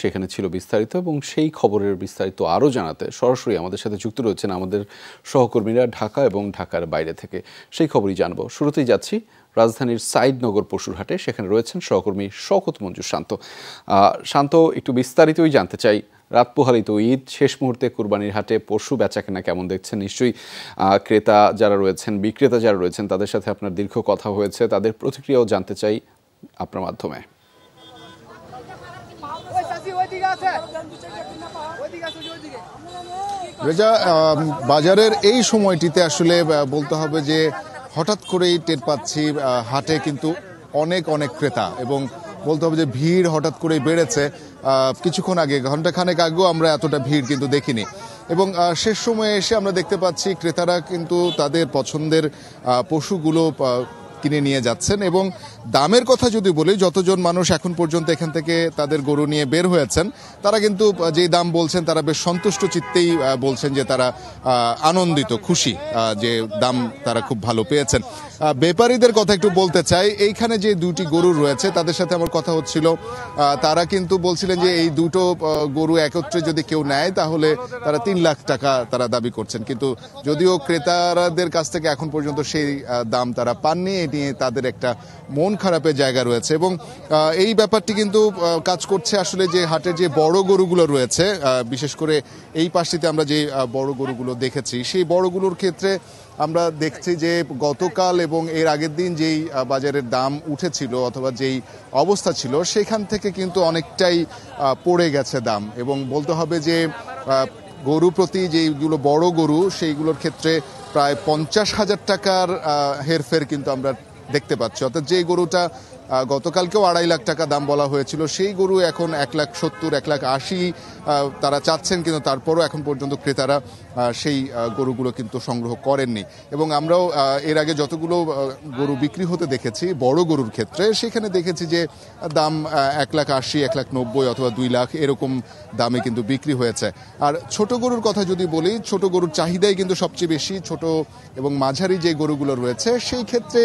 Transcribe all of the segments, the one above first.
সেখানে ছিল বিস্তারিত, এবং সেই খবরের বিস্তারিত আরও জানাতে সরাসরি আমাদের সাথে যুক্ত রয়েছেন আমাদের সহকর্মীরা ঢাকা এবং ঢাকার বাইরে থেকে। সেই খবরই জানবো। শুরুতেই যাচ্ছি রাজধানীর সাইদনগর পশুর হাটে, সেখানে রয়েছেন সহকর্মী শওকত মঞ্জুর শান্ত। শান্ত, একটু বিস্তারিতই জানতে চাই, রাত পোহালিত ঈদ, শেষ মুহূর্তে কুরবানির হাটে পশু বেচাকেনা কেমন দেখছেন? নিশ্চয়ই ক্রেতা যারা রয়েছেন, বিক্রেতা যারা রয়েছেন, তাদের সাথে আপনার দীর্ঘ কথা হয়েছে, তাদের প্রতিক্রিয়াও জানতে চাই আপনার মাধ্যমে। রেজা, বাজারের এই সময়টিতে আসলে বলতে হবে যে হঠাৎ করেই টের পাচ্ছি হাটে কিন্তু অনেক অনেক ক্রেতা, এবং বলতে হবে যে ভিড় হঠাৎ করেই বেড়েছে। কিছুক্ষণ আগে, ঘন্টাখানেক আগেও আমরা এতটা ভিড় কিন্তু দেখিনি, এবং শেষ সময়ে এসে আমরা দেখতে পাচ্ছি ক্রেতারা কিন্তু তাদের পছন্দের পশুগুলো কিনে নিয়ে যাচ্ছেন। এবং দামের কথা যদি বলি, যতজন মানুষ এখন পর্যন্ত এখান থেকে তাদের গরু নিয়ে বের হয়েছেন, তারা কিন্তু যেই দাম বলছেন তারা বেশ সন্তুষ্ট চিত্তেই বলছেন যে তারা আনন্দিত, খুশি যে দাম তারা খুব ভালো পেয়েছেন। ব্যাপারীদের কথা একটু বলতে চাই। এইখানে যে দুটি গরু রয়েছে তাদের সাথে আমার কথা হচ্ছিল, তারা কিন্তু বলছিলেন যে এই দুটো গরু একত্রে যদি কেউ নেয় তাহলে তারা 3 লাখ টাকা তারা দাবি করছেন, কিন্তু যদিও ক্রেতাদের কাছ থেকে এখন পর্যন্ত সেই দাম তারা পাননি, নিয়ে তাদের একটা মন খারাপের জায়গা রয়েছে। এবং এই ব্যাপারটি কিন্তু কাজ করছে আসলে যে হাটের যে বড় গরুগুলো রয়েছে, বিশেষ করে এই পাশটিতে আমরা যে বড় গরুগুলো দেখেছি, সেই বড়গুলোর ক্ষেত্রে আমরা দেখছি যে গতকাল এবং এর আগের দিন যেই বাজারের দাম উঠেছিল অথবা যেই অবস্থা ছিল, সেখান থেকে কিন্তু অনেকটাই পড়ে গেছে দাম। এবং বলতে হবে যে গরু প্রতি যেইগুলো বড় গরু, সেইগুলোর ক্ষেত্রে প্রায় 50,000 টাকার হেরফের কিন্তু আমরা দেখতে পাচ্ছি। অর্থাৎ যে গরুটা গতকালকেও 2.5 লাখ টাকা দাম বলা হয়েছিল, সেই গরু এখন 1,70,000, 1,80,000 তারা চাচ্ছেন, কিন্তু তারপরও এখন পর্যন্ত ক্রেতারা সেই গরুগুলো কিন্তু সংগ্রহ করেননি। এবং আমরাও এর আগে যতগুলো গরু বিক্রি হতে দেখেছি বড় গরুর ক্ষেত্রে, সেখানে দেখেছি যে দাম 1,80,000, 1,90,000 অথবা 2 লাখ এরকম দামে কিন্তু বিক্রি হয়েছে। আর ছোট গরুর কথা যদি বলি, ছোট গরুর চাহিদাই কিন্তু সবচেয়ে বেশি। ছোট এবং মাঝারি যে গরুগুলো রয়েছে, সেই ক্ষেত্রে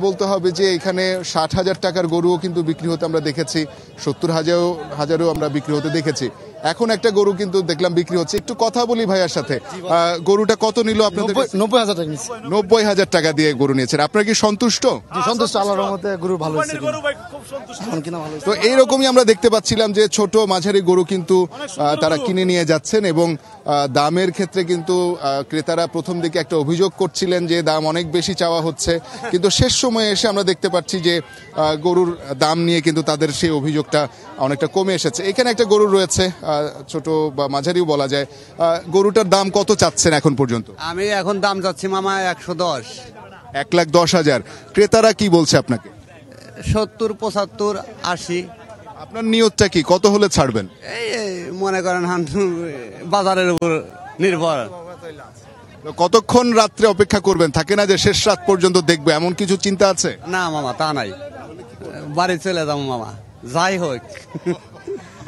বলতে হবে যে এখানে 60,000 টাকার গরুও কিন্তু বিক্রি হতে আমরা দেখেছি, 70,000-ও আমরা বিক্রি হতে দেখেছি। এখন একটা গরু কিন্তু দেখলাম বিক্রি হচ্ছে। একটু কথা বলি ভাইয়ার সাথে। গরুটা কত নিল আপনাদের? 90,000 টাকা নিয়েছে। 90,000 টাকা দিয়ে গরু নিয়েছেন। আপনারা কি সন্তুষ্ট? সন্তুষ্ট, আল্লাহর রহমতে গরু ভালো হয়েছে। তো এইরকমই আমরা দেখতে পাচ্ছিলাম যে ছোট মাঝারি গরু কিন্তু তারা কিনে নিয়ে যাচ্ছেন, এবং দামের ক্ষেত্রে কিন্তু ক্রেতারা প্রথম দিকে একটা অভিযোগ করছিলেন যে দাম অনেক বেশি চাওয়া হচ্ছে, কিন্তু শেষ সময়ে এসে আমরা দেখতে পাচ্ছি যে গরুর দাম নিয়ে কিন্তু তাদের সেই অভিযোগটা অনেকটা কমে এসেছে। এখানে একটা গরু রয়েছে, ছোট বা মাঝারিও বলা যায়। গরুটার দাম কত চাচ্ছেন এখন পর্যন্ত? আমি এখন দাম চাচ্ছি মামা 110। 1,10,000। ক্রেতারা কি বলছে আপনাকে? 70, 75, 80। আপনার নিয়তটা কি, কত হলে ছাড়বেন? এই মনে করেন বাজারের উপর নির্ভর। কতক্ষণ রাত্রে অপেক্ষা করবেন? থাকে না যে শেষ রাত পর্যন্ত দেখবে, এমন কিছু চিন্তা আছে? না মামা, তা নাই, বাড়ি চলে যাবো মামা, যাই হোক।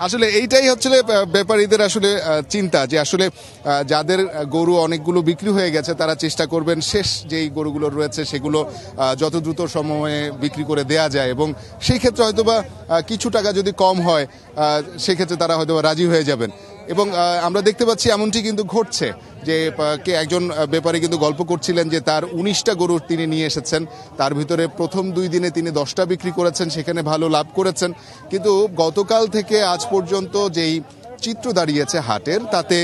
আসলে এইটাই হচ্ছে ব্যাপারীদের আসলে চিন্তা, যে আসলে যাদের গরু অনেকগুলো বিক্রি হয়ে গেছে তারা চেষ্টা করবেন শেষ যেই গরুগুলো রয়েছে সেগুলো যত দ্রুত সময়ে বিক্রি করে দেয়া যায়, এবং সেই ক্ষেত্রে হয়তোবা কিছু টাকা যদি কম হয় সেক্ষেত্রে তারা হয়তোবা রাজি হয়ে যাবেন। এবং আমরা দেখতে পাচ্ছি এমনটি কিন্তু ঘটছে যে একজন ব্যাপারী কিন্তু গল্প করছিলেন যে তার 19টা গরু তিনি নিয়ে এসেছেন, তার ভিতরে প্রথম 2 দিনে তিনি 10টা বিক্রি করেছেন, সেখানে ভালো লাভ করেছেন। কিন্তু গতকাল থেকে আজ পর্যন্ত যেই চিত্র দাঁড়িয়েছে হাটের, তাতে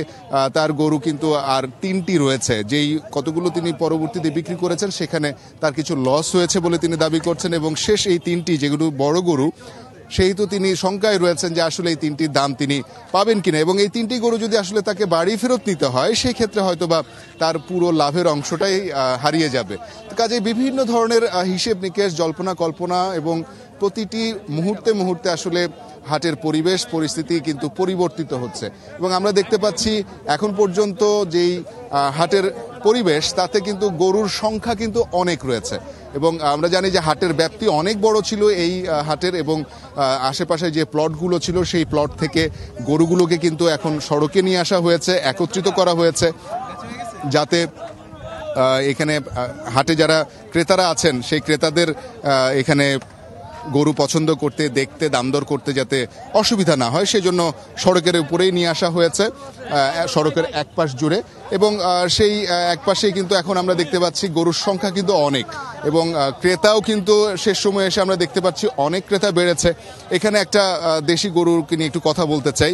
তার গরু কিন্তু আর 3টি রয়েছে। যেই কতগুলো তিনি পরবর্তীতে বিক্রি করেছেন সেখানে তার কিছু লস হয়েছে বলে তিনি দাবি করছেন, এবং শেষ এই 3টি যেগুলো বড় গরু, সেই তো তিনি শঙ্কায় রয়েছেন যে আসলে এই 3টির দাম তিনি পাবেন কিনা, এবং এই 3টি গরু যদি আসলে তাকে বাড়ি ফেরত নিতে হয় সেই ক্ষেত্রে হয়তোবা তার পুরো লাভের অংশটাই হারিয়ে যাবে। কাজে বিভিন্ন ধরনের হিসেব নিকেশ, জল্পনা কল্পনা, এবং প্রতিটি মুহূর্তে মুহূর্তে আসলে হাটের পরিবেশ পরিস্থিতি কিন্তু পরিবর্তিত হচ্ছে। এবং আমরা দেখতে পাচ্ছি এখন পর্যন্ত যেই হাটের পরিবেশ, তাতে কিন্তু গরুর সংখ্যা কিন্তু অনেক রয়েছে, এবং আমরা জানি যে হাটের ব্যাপ্তি অনেক বড় ছিল এই হাটের, এবং আশেপাশে যে প্লটগুলো ছিল সেই প্লট থেকে গরুগুলোকে কিন্তু এখন সড়কে নিয়ে আসা হয়েছে, একত্রিত করা হয়েছে, যাতে এখানে হাটে যারা ক্রেতারা আছেন সেই ক্রেতাদের এখানে গরু পছন্দ করতে, দেখতে, দামদর করতে যাতে অসুবিধা না হয় সেজন্য সড়কের উপরেই নিয়ে আসা হয়েছে, সড়কের এক পাশ জুড়ে। এবং সেই এক পাশেই কিন্তু এখন আমরা দেখতে পাচ্ছি গরুর সংখ্যা কিন্তু অনেক, এবং ক্রেতাও কিন্তু শেষ সময়ে এসে আমরা দেখতে পাচ্ছি অনেক ক্রেতা বেড়েছে। এখানে একটা দেশি গরুকে নিয়ে একটু কথা বলতে চাই।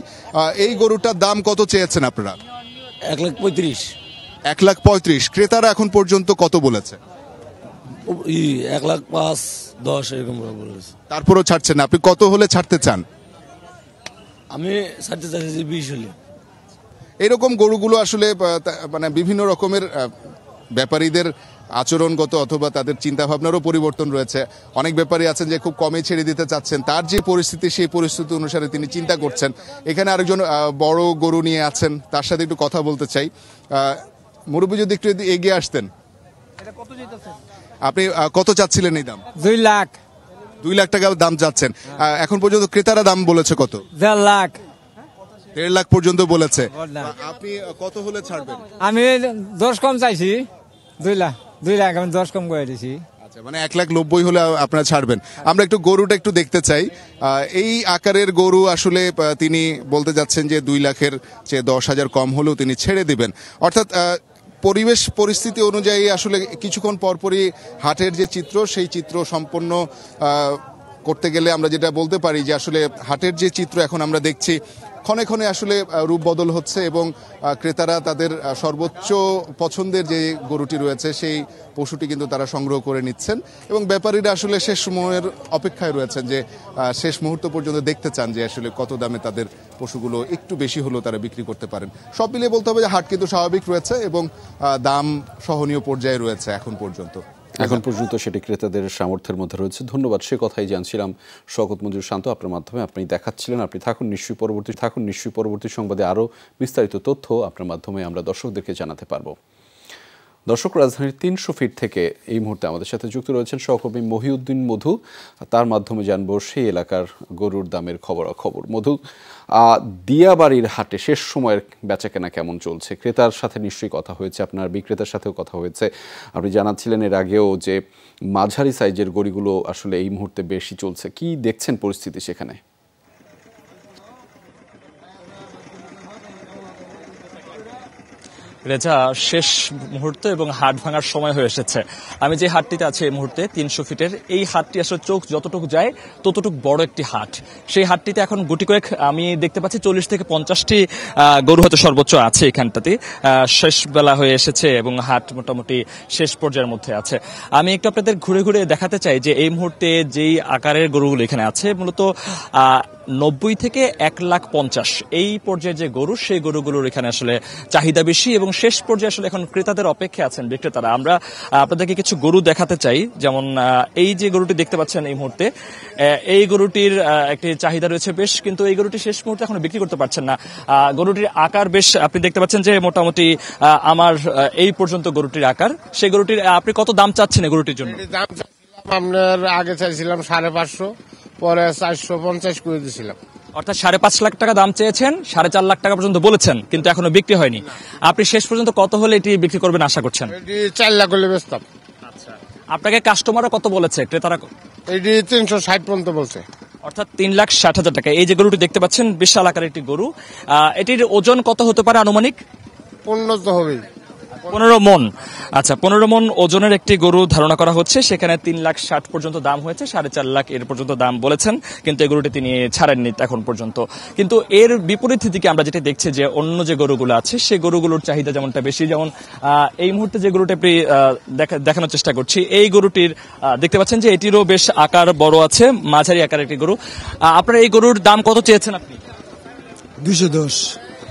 এই গরুটার দাম কত চেয়েছেন আপনারা? 1,35,000 1,35,000। ক্রেতারা এখন পর্যন্ত কত বলেছে? 1,05,000 10 এরকম বলেছে। তারপরেও ছাড়ছেন না, আপনি কত হলে ছাড়তে চান? আমি ছাড়তে চাইছি 20 হলে। এরকম গরুগুলো আসলে মানে বিভিন্ন রকমের ব্যাপারীদের আচরণগত অথবা তাদের চিন্তা ভাবনারও পরিবর্তন রয়েছে। অনেক ব্যাপারী আছেন যে খুব কমে ছেড়ে দিতে চাচ্ছেন, তার যে পরিস্থিতি সেই পরিস্থিতি অনুসারে তিনি চিন্তা করছেন। এখানে আরেকজন বড় গরু নিয়ে আছেন, তার সাথে একটু কথা বলতে চাই। মুরব্বী যদি একটু এগিয়ে আসতেন। আপনি কত চাচ্ছিলেন এই দাম? 2 লাখ। 2 লাখ টাকা দাম চাচ্ছেন। এখন পর্যন্ত ক্রেতারা দাম বলেছে কত? 1.5 লাখ। 1.5 লাখ পর্যন্ত বলেছে। আপনি কত হলে ছাড়বেন? আমি 10 কম চাইছি। 2 লাখ আমি 10 কম করে দিছি। আচ্ছা, মানে 1,90,000 হলে আপনারা ছাড়বেন। আমরা একটু গরুটা একটু দেখতে চাই। এই আকারের গরু আসলে তিনি বলতে যাচ্ছেন যে 2 লাখের চেয়ে 10,000 কম হলেও তিনি ছেড়ে দিবেন। অর্থাৎ পরিবেশ পরিস্থিতি অনুযায়ী আসলে কিছুক্ষণ পরপরই হাটের যে চিত্র সেই চিত্র সম্পন্ন করতে গেলে আমরা যেটা বলতে পারি যে আসলে হাটের যে চিত্র এখন আমরা দেখছি ক্ষণে ক্ষণে আসলে রূপ বদল হচ্ছে, এবং ক্রেতারা তাদের সর্বোচ্চ পছন্দের যে গরুটি রয়েছে সেই পশুটি কিন্তু তারা সংগ্রহ করে নিচ্ছেন, এবং ব্যাপারীরা আসলে শেষ সময়ের অপেক্ষায় রয়েছেন যে শেষ মুহূর্ত পর্যন্ত দেখতে চান যে আসলে কত দামে তাদের পশুগুলো একটু বেশি হলেও তারা বিক্রি করতে পারেন। সব মিলিয়ে বলতে হবে যে হাট কিন্তু স্বাভাবিক রয়েছে এবং দাম সহনীয় পর্যায়ে রয়েছে এখন পর্যন্ত। সেটি ক্রেতাদের সামর্থ্যের মধ্যে রয়েছে। ধন্যবাদ। সে কথাই জানছিলাম শওকত মঞ্জুর শান্ত আপনার মাধ্যমে আপনি দেখাচ্ছিলেন। আপনি থাকুন নিশ্চয়ই পরবর্তী সংবাদে আরও বিস্তারিত তথ্য আপনার মাধ্যমে আমরা দর্শকদেরকে জানাতে পারবো। দর্শক, রাজধানীর 300 ফিট থেকে এই মুহূর্তে আমাদের সাথে যুক্ত রয়েছেন সহকর্মী মহিউদ্দিন মধু। তার মাধ্যমে জানবো সেই এলাকার গরুর দামের খবরাখবর। মধু, দিয়াবাড়ির হাটে শেষ সময়ের বেচাকেনা কেমন চলছে? ক্রেতার সাথে নিশ্চয়ই কথা হয়েছে, আপনার বিক্রেতার সাথেও কথা হয়েছে। আপনি জানাচ্ছিলেন এর আগেও যে মাঝারি সাইজের গরুগুলো আসলে এই মুহূর্তে বেশি চলছে। কি দেখছেন পরিস্থিতি সেখানে? রেজা, শেষ মুহূর্ত এবং হাট ভাঙার সময় হয়ে এসেছে। আমি যে হাটটিতে আছি এই মুহূর্তে 300 ফিটের, এই হাটটি আসলে চোখ যতটুকু যায় ততটুকু বড় একটি হাট। সেই হাটটিতে এখন গুটি কয়েক আমি দেখতে পাচ্ছি 40 থেকে 50টি গরু হয়তো সর্বোচ্চ আছে এখানটাতে। শেষ বেলা হয়ে এসেছে এবং হাট মোটামুটি শেষ পর্যায়ের মধ্যে আছে। আমি একটু আপনাদের ঘুরে ঘুরে দেখাতে চাই যে এই মুহূর্তে যেই আকারের গরুগুলো এখানে আছে মূলত 90 থেকে 1,50,000 এই পর্যায়ে যে গরু, সেই গরুগুলোর এখানে আসলে চাহিদা বেশি এবং শেষ পর্যায়ে আসলে এখন ক্রেতাদের অপেক্ষা আছেন বিক্রেতারা। আমরা আপনাদেরকে কিছু গরু দেখাতে চাই। যেমন এই যে গরুটি দেখতে পাচ্ছেন এই মুহূর্তে, এই গরুটির একটি চাহিদা রয়েছে বেশ, কিন্তু এই গরুটি শেষ মুহূর্তে এখন বিক্রি করতে পারছেন না। গরুটির আকার বেশ, আপনি দেখতে পাচ্ছেন যে মোটামুটি আমার এই পর্যন্ত গরুটির আকার। সেই গরুটির আপনি কত দাম চাচ্ছেন এই গরুটির জন্য? আপনার আগে চাইছিলাম 550, পরে 450 করে দিয়েছিলাম। অর্থাৎ 5.5 লাখ টাকা দাম চেয়েছেন, 4.5 লাখ টাকা পর্যন্ত বলেছেন, কিন্তু এখনো বিক্রি হয়নি। আপনি শেষ পর্যন্ত কত হলে এটি বিক্রি করবেন আশা করছেন? 4 লাখ হলে বেচতাম। আচ্ছা, আপনাকে কাস্টমাররা কত বলেছে, ক্রেতারা? এটি 360 পর্যন্ত বলছে। অর্থাৎ 3,60,000 টাকা। এই যে গরুটি দেখতে পাচ্ছেন বিশাল আকারের একটি গরু, এটির ওজন কত হতে পারে আনুমানিক? 15 তো হবেই। 15 মন। আচ্ছা, 15 মন ওজনের একটি গরু ধারণা করা হচ্ছে। সেখানে 3,60,000 পর্যন্ত দাম হয়েছে, 4.5 লাখ এর পর্যন্ত দাম বলেছেন, কিন্তু এই গরুটি তিনি ছাড়েননি এখন পর্যন্ত। কিন্তু এর বিপরীত দিকে আমরা যেটা দেখছি যে অন্য যে গরুগুলো আছে সেই গরুগুলোর চাহিদা যেমনটা বেশি। যেমন এই মুহূর্তে যে গরুটি আপনি দেখানোর চেষ্টা করছি, এই গরুটির দেখতে পাচ্ছেন যে এটিরও বেশ আকার বড় আছে, মাঝারি আকারের একটি গরু। আপনার এই গরুর দাম কত চেয়েছেন আপনি? 210।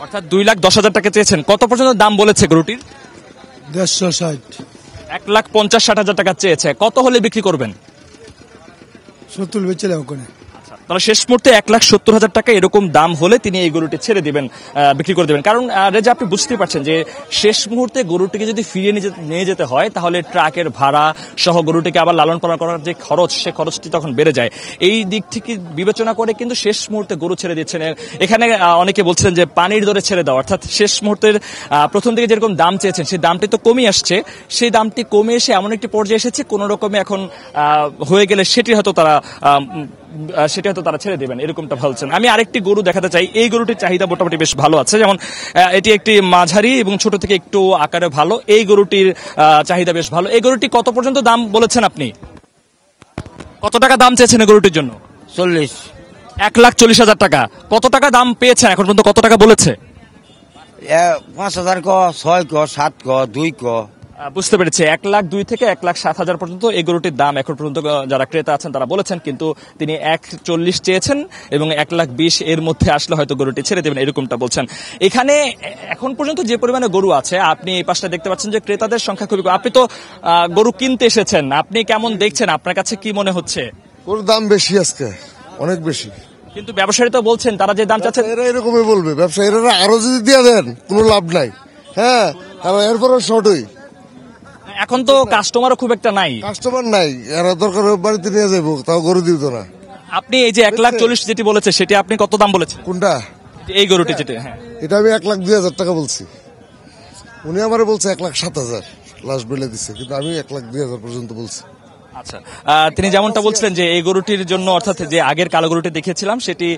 অর্থাৎ 2,10,000 টাকা চেয়েছেন। কত পর্যন্ত দাম বলেছে গরুটির? 160। 1,50,000-60,000 টাকা চেয়েছে। কত হলে বিক্রি করবেন? 70 বেচে দাও ওখানে। আচ্ছা, তাহলে শেষ মুহূর্তে 1,70,000 টাকা এরকম দাম হলে তিনি এই গরুটি ছেড়ে দিবেন, বিক্রি করে দেবেন। কারণ রেজা, আপনি বুঝতেই পারছেন যে শেষ মুহূর্তে গরুটিকে যদি ফিরিয়ে নিয়ে যেতে হয় তাহলে ট্রাকের ভাড়া সহ গরুটিকে আবার লালন পালন করার যে খরচ, সে খরচটি তখন বেড়ে যায়। এই দিক থেকে বিবেচনা করে কিন্তু শেষ মুহূর্তে গরু ছেড়ে দিচ্ছেন। এখানে অনেকে বলছিলেন যে পানির দরে ছেড়ে দাও, অর্থাৎ শেষ মুহূর্তের প্রথম দিকে যেরকম দাম চেয়েছেন সেই দামটি তো কমই আসছে, সেই দামটি কমে এসে এমন একটি পর্যায়ে এসেছে কোন রকমে এখন হয়ে গেলে সেটি হয়তো তারা ছেড়ে দেবেন, এরকমটা বলছেন। আমি আরেকটি গরু দেখাতে চাই। এই গরুটির চাহিদা মোটামুটি বেশ ভালো আছে, যেমন এটি একটি মাঝারি এবং ছোট থেকে একটু আকারে ভালো। এই গরুটির চাহিদা বেশ ভালো। এই গরুটি কত পর্যন্ত দাম বলেছেন আপনি? কত টাকা দাম চেয়েছেন এই গরুটির জন্য? 40। 1,40,000 টাকা। কত টাকা দাম পেয়েছেন এখন পর্যন্ত? কত টাকা বলেছে? 5,000 ক, 6 ক, 7 ক, 2 ক। বুঝতে পেরেছি। 1,02,000 থেকে 1,07,000 পর্যন্ত এই গরুটির দাম এখন পর্যন্ত যারা ক্রেতা আছেন তারা বলেছেন, কিন্তু তিনি 1,40,000 চেয়েছেন এবং 1,20,000 এর মধ্যে আসলে হয়তো গরুটি ছেড়ে দেবেন, এরকমটা বলছেন। এখানে এখন পর্যন্ত যে পরিমাণে গরু আছে, আপনি এই পাশটা দেখতে পাচ্ছেন যে ক্রেতাদের সংখ্যা খুবই কম। আপনি তো গরু কিনতে এসেছেন, আপনি কেমন দেখছেন? আপনার কাছে কি মনে হচ্ছে? গরুর দাম বেশি আজকে, অনেক বেশি। কিন্তু ব্যবসায়ী তো বলছেন তারা যে দাম চাচ্ছেন, এরা এরকমই বলবে। ব্যবসায়ীরা আরো যদি দিয়ে দেন কোনো লাভ নাই। হ্যাঁ, এরপরও শর্টই। এখন তো কাস্টমারও খুব একটা নাই, কাস্টমার নাই। এরা দরকার বাড়িতে নিয়ে যাবো, তাও গরু দিব না। আপনি এই যে 1,40,000 যেটি বলেছে সেটি আপনি কত দাম বলেছেন? কোনটা? এই গরুটি যেটা। হ্যাঁ, এটা আমি 1,02,000 টাকা বলছি। উনি আমার বলছে 1,07,000 লাস্ট বেলে দিচ্ছে, কিন্তু আমি 1,02,000 পর্যন্ত বলছি। আচ্ছা, তিনি যেমনটা বলছিলেন যে এই গরুটির জন্য, অর্থাৎ যে আগের কালো গরুটি দেখিয়েছিলাম সেটি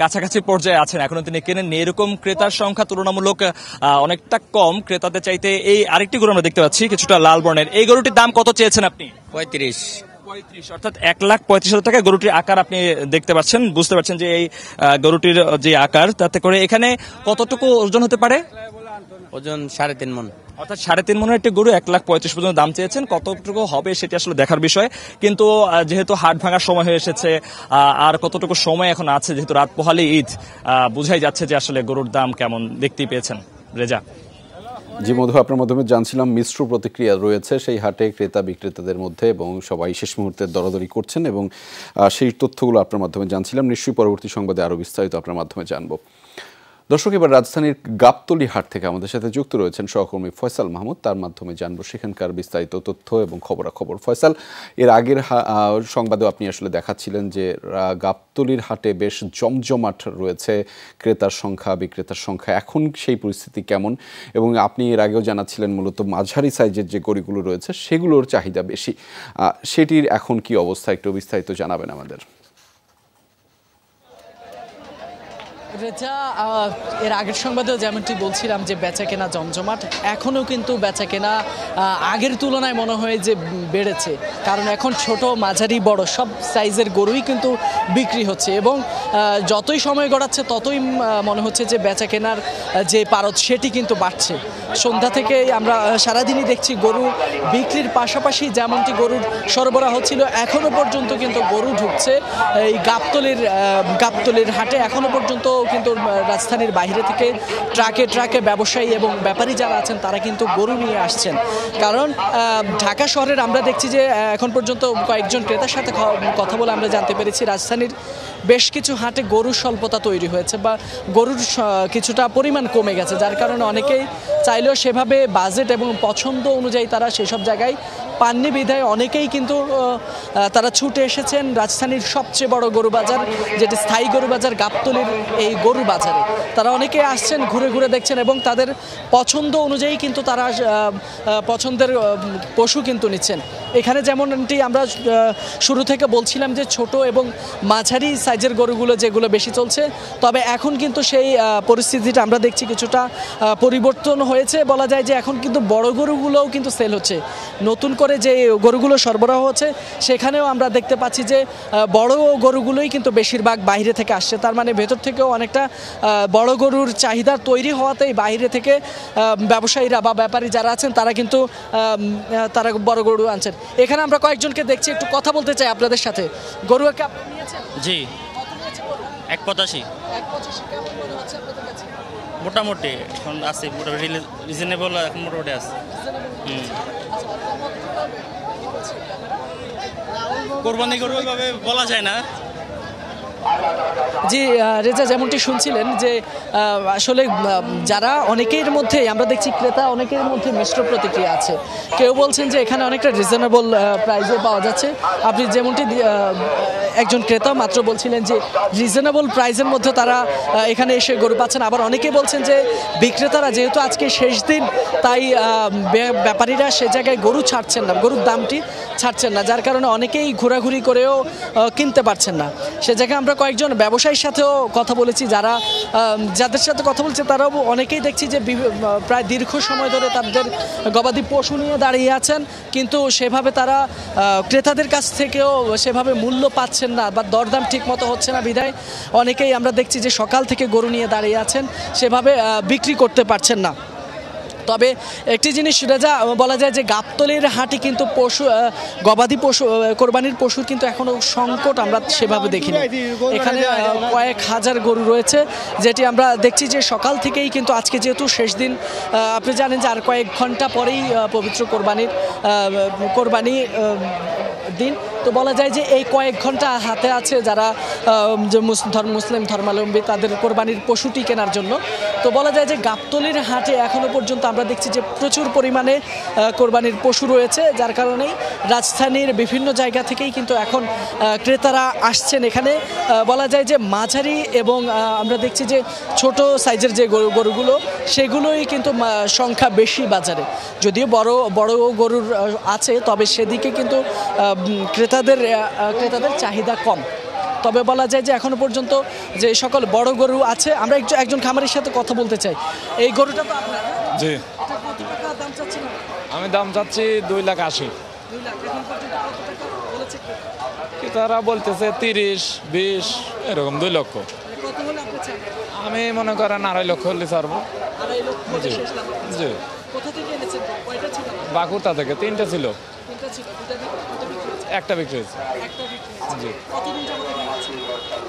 কাছাকাছি পর্যায়ে আছেন, এখনো তিনি কেনেননি। এরকম ক্রেতার সংখ্যা তুলনামূলক অনেকটা কম ক্রেতাদের চাইতে। এই আরেকটি গরু আমরা দেখতে পাচ্ছি কিছুটা লাল বর্ণের। এই গরুটির দাম কত চেয়েছেন আপনি? 35। অর্থাৎ 1,35,000 টাকা। গরুটির আকার আপনি দেখতে পাচ্ছেন, বুঝতে পারছেন যে এই গরুটির যে আকার, তাতে করে এখানে কতটুকু ওজন হতে পারে? ওজন 3.5 মণ। অর্থাৎ 3.5 মণের একটি গরু 1,35,000 পর্যন্ত দাম চেয়েছেন। কতটুকু হবে সেটি আসলে দেখার বিষয়, কিন্তু যেহেতু হাট ভাঙার সময় হয়ে এসেছে, আর কতটুকু সময় এখন আছে, যেহেতু রাত পোহালে ঈদ, বোঝাই যাচ্ছে যে আসলে গরুর দাম কেমন দেখতেই পেয়েছেন। রেজা। জি মধু, আপনার মাধ্যমে জানছিলাম মিশ্র প্রতিক্রিয়া রয়েছে সেই হাটে ক্রেতা বিক্রেতাদের মধ্যে, এবং সবাই শেষ মুহূর্তে দরাদরি করছেন, এবং সেই তথ্যগুলো আপনার মাধ্যমে জানছিলাম। নিশ্চয়ই পরবর্তী সংবাদে আরও বিস্তারিত আপনার মাধ্যমে জানবো। দর্শক, এবার রাজধানীর গাবতলী হাট থেকে আমাদের সাথে যুক্ত রয়েছেন সহকর্মী ফয়সাল মাহমুদ। তার মাধ্যমে জানবো সেখানকার বিস্তারিত তথ্য এবং খবরাখবর। ফয়সাল, এর আগের সংবাদেও আপনি আসলে দেখাচ্ছিলেন যে গাবতলীর হাটে বেশ জমজমাট রয়েছে ক্রেতার সংখ্যা, বিক্রেতার সংখ্যা। এখন সেই পরিস্থিতি কেমন? এবং আপনি এর আগেও জানাচ্ছিলেন মূলত মাঝারি সাইজের যে গরুগুলো রয়েছে সেগুলোর চাহিদা বেশি, সেটির এখন কি অবস্থা একটু বিস্তারিত জানাবেন আমাদের। রেজা, এর আগের সংবাদেও যেমনটি বলছিলাম যে বেচা কেনা জমজমাট, এখনও কিন্তু বেচা কেনা আগের তুলনায় মনে হয় যে বেড়েছে, কারণ এখন ছোট মাঝারি বড় সব সাইজের গরুই কিন্তু বিক্রি হচ্ছে, এবং যতই সময় গড়াচ্ছে ততই মনে হচ্ছে যে বেচা কেনার যে পারদ সেটি কিন্তু বাড়ছে। সন্ধ্যা থেকে আমরা সারাদিনই দেখছি গরু বিক্রির পাশাপাশি যেমনটি গরুর সরবরাহ ছিল, এখনও পর্যন্ত কিন্তু গরু ঢুকছে এই গাবতলীর হাটে। এখনও পর্যন্ত কিন্তু রাজধানীর বাইরে থেকে ট্রাকে ট্রাকে ব্যবসায়ী এবং ব্যাপারী যারা আছেন তারা কিন্তু গরু নিয়ে আসছেন, কারণ ঢাকা শহরের আমরা দেখছি যে এখন পর্যন্ত কয়েকজন ক্রেতার সাথে কথা বলে আমরা জানতে পেরেছি রাজধানীর বেশ কিছু হাটে গরুর স্বল্পতা তৈরি হয়েছে বা গরুর কিছুটা পরিমাণ কমে গেছে, যার কারণে অনেকেই চাইলেও সেভাবে বাজেট এবং পছন্দ অনুযায়ী তারা সেসব জায়গায় পাননি বিধায় অনেকেই কিন্তু তারা ছুটে এসেছেন রাজধানীর সবচেয়ে বড় গরু বাজার, যেটি স্থায়ী গরু বাজার গাবতলীর এই গরু বাজারে। তারা অনেকে আসছেন, ঘুরে ঘুরে দেখছেন এবং তাদের পছন্দ অনুযায়ী কিন্তু তারা পছন্দের পশু কিন্তু নিচ্ছেন। এখানে যেমনটি আমরা শুরু থেকে বলছিলাম যে ছোট এবং মাঝারি সাইজের গরুগুলো যেগুলো বেশি চলছে, তবে এখন কিন্তু সেই পরিস্থিতিটা আমরা দেখছি কিছুটা পরিবর্তন হয়েছে। বলা যায় যে এখন কিন্তু বড় গরুগুলোও কিন্তু সেল হচ্ছে, নতুন করে যে গরুগুলো সরবরাহ হচ্ছে সেখানেও আমরা দেখতে পাচ্ছি যে বড় গরুগুলোই কিন্তু বেশিরভাগ বাইরে থেকে আসছে। তার মানে ভেতর থেকেও অনেকটা বড় গরুর চাহিদা তৈরি হওয়াতেই বাইরে থেকে ব্যবসায়ীরা বা ব্যাপারী যারা আছেন তারা কিন্তু তারা বড় গরু আনছেন। এখানে আমরা কয়েকজনকে দেখছি, একটু কথা বলতে চাই আপনাদের সাথে। গরু কি আপনি নিয়েছেন? জি, 185। মোটামুটি এখন আছে, মোটামুটি রিজনেবল এখন মোটামুটি আছে। কোরবানি গরু ওইভাবে বলা যায় না, জি রেজা, যেমনটি শুনছিলেন যে আসলে যারা অনেকের মধ্যে আমরা দেখছি ক্রেতা অনেকের মধ্যে মিশ্র প্রতিক্রিয়া আছে। কেউ বলছেন যে এখানে অনেকটা রিজনেবল প্রাইসে পাওয়া যাচ্ছে। আপনি যেমনটি একজন ক্রেতা মাত্র বলছিলেন যে রিজনেবল প্রাইসের মধ্যে তারা এখানে এসে গরু পাচ্ছেন। আবার অনেকে বলছেন যে বিক্রেতারা যেহেতু আজকে শেষ দিন তাই ব্যাপারীরা সে জায়গায় গরু ছাড়ছেন না, গরুর দামটি ছাড়ছেন না, যার কারণে অনেকেই ঘোরাঘুরি করেও কিনতে পারছেন না। সে জায়গায় আমরা কয়েকজন ব্যবসায়ীর সাথেও কথা বলেছি, যাদের সাথে কথা বলছে তারাও অনেকেই দেখছি যে প্রায় দীর্ঘ সময় ধরে তাদের গবাদি পশু নিয়ে দাঁড়িয়ে আছেন, কিন্তু সেভাবে তারা ক্রেতাদের কাছ থেকেও সেভাবে মূল্য পাচ্ছেন না বা দরদাম ঠিক মতো হচ্ছে না বিধায় অনেকেই আমরা দেখছি যে সকাল থেকে গরু নিয়ে দাঁড়িয়ে আছেন, সেভাবে বিক্রি করতে পারছেন না। তবে একটি জিনিস রেজা বলা যায় যে গাবতলীর হাটে কিন্তু গবাদি পশু কোরবানির পশুর কিন্তু এখনও সংকট আমরা সেভাবে দেখিনি। এখানে কয়েক হাজার গরু রয়েছে, যেটি আমরা দেখছি যে সকাল থেকেই কিন্তু আজকে যেহেতু শেষ দিন, আপনি জানেন যে আর কয়েক ঘন্টা পরেই পবিত্র কোরবানি দিন, তো বলা যায় যে এই কয়েক ঘন্টা হাতে আছে যারা মুসলিম ধর্মাবলম্বী তাদের কোরবানির পশুটি কেনার জন্য। তো বলা যায় যে গাবতলীর হাটে এখনও পর্যন্ত আমরা দেখছি যে প্রচুর পরিমাণে কোরবানির পশু রয়েছে, যার কারণেই রাজধানীর বিভিন্ন জায়গা থেকেই কিন্তু এখন ক্রেতারা আসছেন এখানে। বলা যায় যে মাঝারি এবং আমরা দেখছি যে ছোট সাইজের যে গরুগুলো সেগুলোই কিন্তু সংখ্যা বেশি বাজারে, যদিও বড় বড় গরুর আছে, তবে সেদিকে কিন্তু ক্রেতাদের চাহিদা কম। তবে বলা যায় যে এখনো পর্যন্ত যে সকল বড় গরু আছে, আমরা একজন খামারির সাথে কথা বলতে চাই। এই গরুটা তো আপনার? জি। কত টাকা দাম চাচ্ছেন? আমি দাম চাচ্ছি 2,80,000। 2 লাখ। এখন পর্যন্ত কত টাকা বলেছে তারা বলতেছে 30, 20 এরকম 2 লক্ষ। কত হলে আপনি চান? আমি মনে করেন 2.5 লক্ষ হলে ছাড়বো। 2.5 লক্ষ হলে শেষ লাভ? জি। কোথা থেকে এনেছেন? কয়টা ছিল? বাকুরতা থেকে 3টা ছিল। 3টা ছিল, একটা বিক্রি হয়েছে। জি। কতদিন যাবত এখানে আছেন?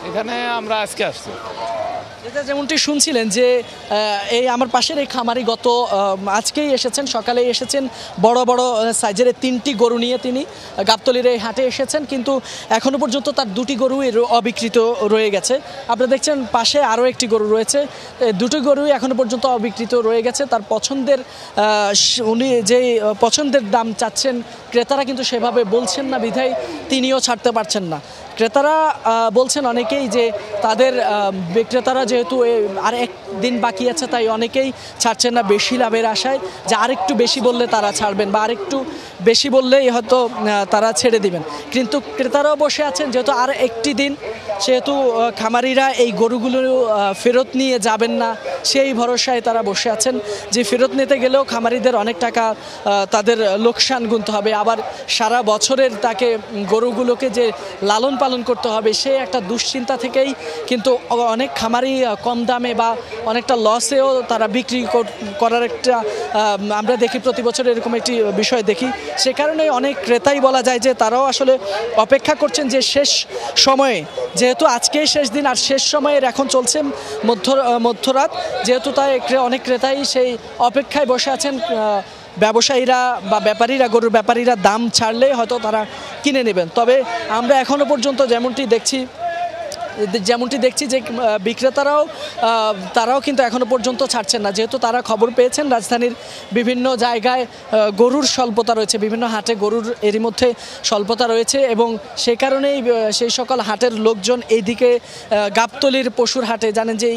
এখানে আমরা আজকে আসছি। যেমনটি শুনছিলেন যে এই আমার পাশের এই খামারি আজকেই এসেছেন, সকালেই এসেছেন, বড় বড় সাইজের 3টি গরু নিয়ে তিনি গাবতলীর এই হাটে এসেছেন, কিন্তু এখনও পর্যন্ত তার 2টি গরুই অবিকৃত রয়ে গেছে। আপনারা দেখছেন পাশে আরও একটি গরু রয়েছে, 2টি গরুই এখনও পর্যন্ত অবিকৃত রয়ে গেছে। তার পছন্দের উনি যেই পছন্দের দাম চাচ্ছেন ক্রেতারা কিন্তু সেভাবে বলছেন না বিধায় তিনিও ছাড়তে পারছেন না। ক্রেতারা বলছেন অনেকেই যে তাদের বিক্রেতারা যেহেতু আর একদিন বাকি আছে তাই অনেকেই ছাড়ছেন না বেশি লাভের আশায়, যে আরেকটু বেশি বললে তারা ছাড়বেন বা আরেকটু বেশি বললেই হয়তো তারা ছেড়ে দিবেন। কিন্তু ক্রেতারাও বসে আছেন যেহেতু আর একটি দিন, সেহেতু খামারিরা এই গরুগুলো ফেরত নিয়ে যাবেন না সেই ভরসায় তারা বসে আছেন, যে ফেরত নিতে গেলেও খামারিদের অনেক টাকা তাদের লোকসান গুনতে হবে, আবার সারা বছরের তাকে গরুগুলোকে যে লালন পালন করতে হবে সে একটা দুশ্চিন্তা থেকেই কিন্তু অনেক খামারি কম দামে বা অনেকটা লসেও তারা বিক্রি করার একটা আমরা দেখি প্রতি বছর এরকম একটি বিষয় দেখি। সে কারণে অনেক ক্রেতাই বলা যায় যে তারাও আসলে অপেক্ষা করছেন যে শেষ সময়ে, যেহেতু আজকেই শেষ দিন আর শেষ সময়ের এখন চলছে মধ্যরাত, যেহেতু তাই অনেক ক্রেতাই সেই অপেক্ষায় বসে আছেন। ব্যবসায়ীরা বা গরুর ব্যাপারীরা দাম ছাড়লেই হয়তো তারা কিনে নেবেন। তবে আমরা এখনও পর্যন্ত যেমনটি দেখছি যে তারাও কিন্তু এখনও পর্যন্ত ছাড়ছেন না, যেহেতু তারা খবর পেয়েছেন রাজধানীর বিভিন্ন জায়গায় গরুর স্বল্পতা রয়েছে, বিভিন্ন হাটে গরুর এরই মধ্যে স্বল্পতা রয়েছে, এবং সেই কারণেই সেই সকল হাটের লোকজন এইদিকে গাবতলীর পশুর হাটে, জানেন যে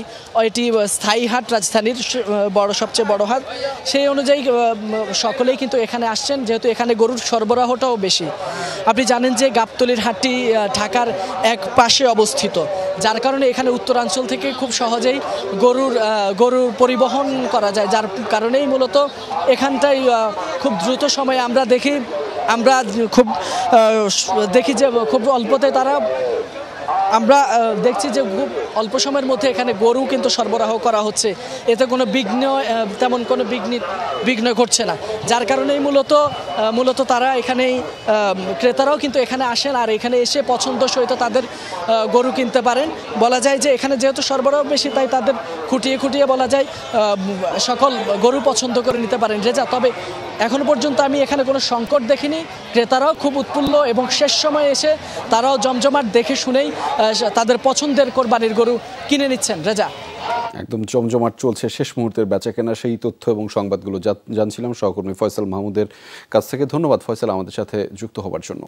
এটি স্থায়ী হাট, রাজধানীর সবচেয়ে বড় হাট, সেই অনুযায়ী সকলেই কিন্তু এখানে আসছেন, যেহেতু এখানে গরুর সরবরাহটাও বেশি। আপনি জানেন যে গাবতলীর হাটটি ঢাকার এক পাশে অবস্থিত, যার কারণে এখানে উত্তরাঞ্চল থেকে খুব সহজেই গরুর পরিবহন করা যায়, যার কারণেই মূলত এখানটায় খুব দ্রুত সময়ে আমরা দেখি যে খুব অল্পতে আমরা দেখছি যে খুব অল্প সময়ের মধ্যে এখানে গরু কিন্তু সরবরাহ করা হচ্ছে, এতে কোনো তেমন কোনো বিঘ্ন ঘটছে না, যার কারণেই মূলত তারা এখানেই ক্রেতারাও কিন্তু এখানে আসেন আর এখানে এসে পছন্দসই তাদের গরু কিনতে পারেন। বলা যায় যে এখানে যেহেতু সরবরাহ বেশি তাই তাদের খুঁটিয়ে বলা যায় সকল গরু পছন্দ করে নিতে পারেন। রেজা, তবে এখনো পর্যন্ত আমি এখানে কোনো সংকট দেখিনি। ক্রেতারাও খুব উৎফুল্ল এবং শেষ সময়ে এসে তারাও জমজমাট দেখে শুনেই তাদের পছন্দের কোরবানির গরু কিনে নিচ্ছেন। রেজা, একদম জমজমাট চলছে শেষ মুহূর্তের বেচাকেনা, সেই তথ্য এবং সংবাদগুলো জানছিলাম সহকর্মী ফয়সাল মাহমুদের কাছ থেকে। ধন্যবাদ ফয়সাল আমাদের সাথে যুক্ত হবার জন্য।